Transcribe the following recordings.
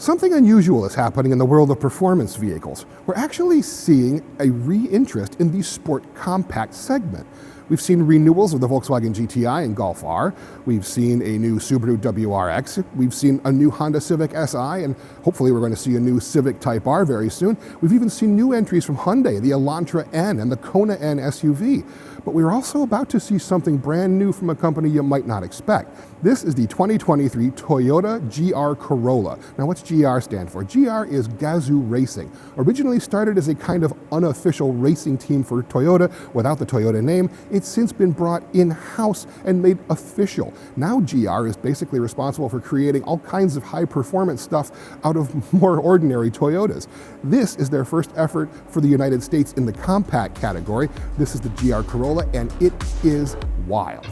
Something unusual is happening in the world of performance vehicles. We're actually seeing a re-interest in the sport compact segment. We've seen renewals of the Volkswagen GTI and Golf R. We've seen a new Subaru WRX. We've seen a new Honda Civic Si, and hopefully we're going to see a new Civic Type R very soon. We've even seen new entries from Hyundai, the Elantra N and the Kona N SUV. But we're also about to see something brand new from a company you might not expect. This is the 2023 Toyota GR Corolla. Now, what's GR stand for? GR is Gazoo Racing. Originally started as a kind of unofficial racing team for Toyota without the Toyota name, it's since been brought in-house and made official. Now GR is basically responsible for creating all kinds of high-performance stuff out of more ordinary Toyotas. This is their first effort for the United States in the compact category. This is the GR Corolla, and it is wild.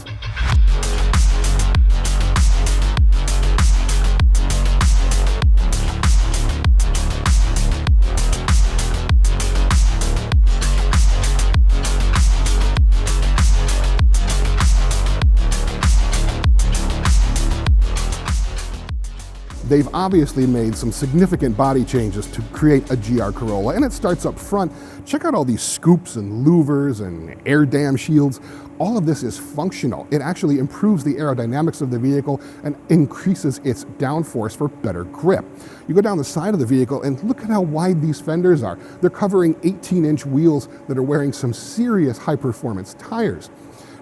They've obviously made some significant body changes to create a GR Corolla, and it starts up front. Check out all these scoops and louvers and air dam shields. All of this is functional. It actually improves the aerodynamics of the vehicle and increases its downforce for better grip. You go down the side of the vehicle and look at how wide these fenders are. They're covering 18-inch wheels that are wearing some serious high-performance tires.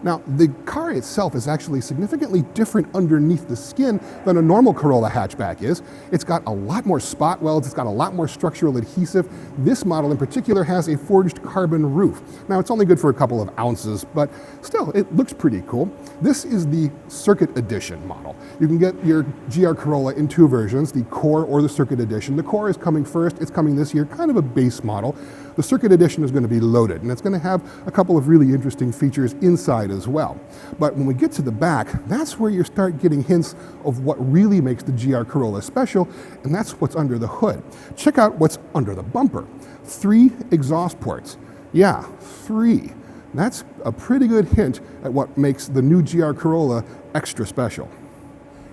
Now, the car itself is actually significantly different underneath the skin than a normal Corolla hatchback is. It's got a lot more spot welds, it's got a lot more structural adhesive. This model in particular has a forged carbon roof. Now, it's only good for a couple of ounces, but still, it looks pretty cool. This is the Circuit Edition model. You can get your GR Corolla in two versions, the Core or the Circuit Edition. The Core is coming first, it's coming this year, kind of a base model. The Circuit Edition is going to be loaded, and it's going to have a couple of really interesting features inside as well. But when we get to the back, that's where you start getting hints of what really makes the GR Corolla special, and that's what's under the hood. Check out what's under the bumper. 3 exhaust ports. Yeah, 3. That's a pretty good hint at what makes the new GR Corolla extra special.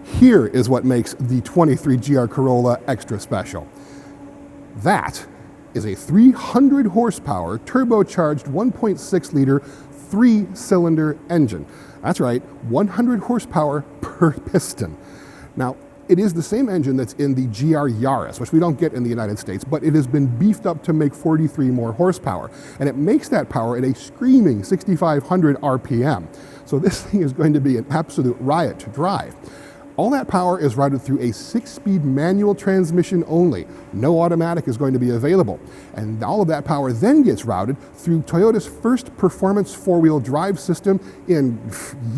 Here is what makes the 23 GR Corolla extra special. That is a 300 horsepower turbocharged 1.6 liter 3-cylinder engine. That's right, 100 horsepower per piston. Now, it is the same engine that's in the GR Yaris, which we don't get in the United States, but it has been beefed up to make 43 more horsepower. And it makes that power at a screaming 6,500 RPM. So this thing is going to be an absolute riot to drive. All that power is routed through a 6-speed manual transmission only. No automatic is going to be available. And all of that power then gets routed through Toyota's first performance 4-wheel drive system in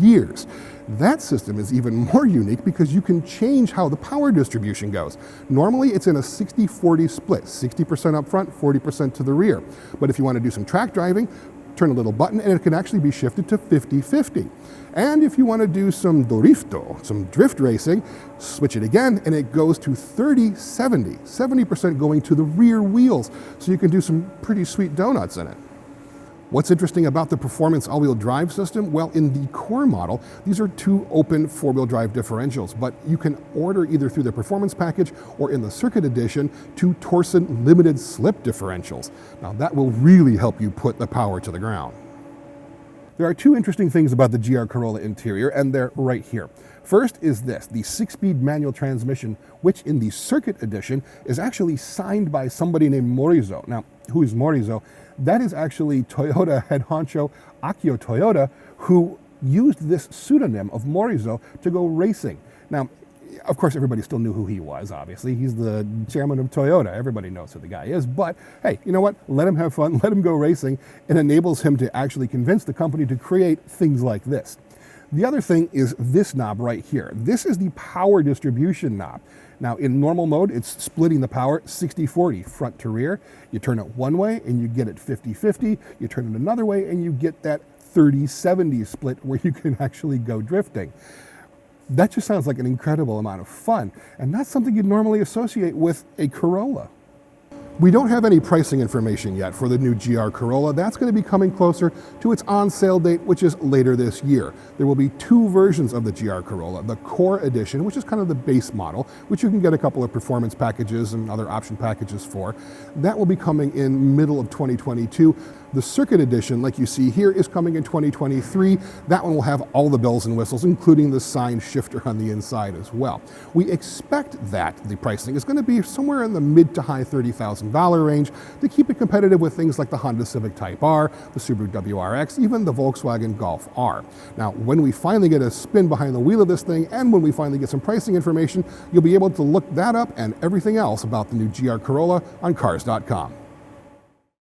years. That system is even more unique because you can change how the power distribution goes. Normally it's in a 60-40 split, 60% up front, 40% to the rear. But if you want to do some track driving, turn a little button and it can actually be shifted to 50-50. And if you want to do some dorifto, some drift racing, switch it again and it goes to 30-70, 70% going to the rear wheels, so you can do some pretty sweet donuts in it. What's interesting about the performance all-wheel drive system? Well, in the Core model, these are 2 open 4-wheel drive differentials, but you can order either through the performance package or in the Circuit Edition 2 Torsen limited slip differentials. Now that will really help you put the power to the ground. There are 2 interesting things about the GR Corolla interior, and they're right here. First is this, the 6-speed manual transmission, which in the Circuit Edition is actually signed by somebody named Morizo. Now, who is Morizo? That is actually Toyota head honcho Akio Toyoda, who used this pseudonym of Morizo to go racing. Now, of course, everybody still knew who he was, obviously. He's the chairman of Toyota. Everybody knows who the guy is. But hey, you know what? Let him have fun. Let him go racing. It enables him to actually convince the company to create things like this. The other thing is this knob right here. This is the power distribution knob. Now, in normal mode, it's splitting the power 60-40, front to rear. You turn it one way and you get it 50-50. You turn it another way and you get that 30-70 split where you can actually go drifting. That just sounds like an incredible amount of fun, and not something you'd normally associate with a Corolla. We don't have any pricing information yet for the new GR Corolla. That's going to be coming closer to its on-sale date, which is later this year. There will be two versions of the GR Corolla. The Core Edition, which is kind of the base model, which you can get a couple of performance packages and other option packages for. That will be coming in middle of 2022. The Circuit Edition, like you see here, is coming in 2023. That one will have all the bells and whistles, including the sign shifter on the inside as well. We expect that the pricing is going to be somewhere in the mid to high $30,000 range to keep it competitive with things like the Honda Civic Type R, the Subaru WRX, even the Volkswagen Golf R. Now, when we finally get a spin behind the wheel of this thing, and when we finally get some pricing information, you'll be able to look that up and everything else about the new GR Corolla on Cars.com.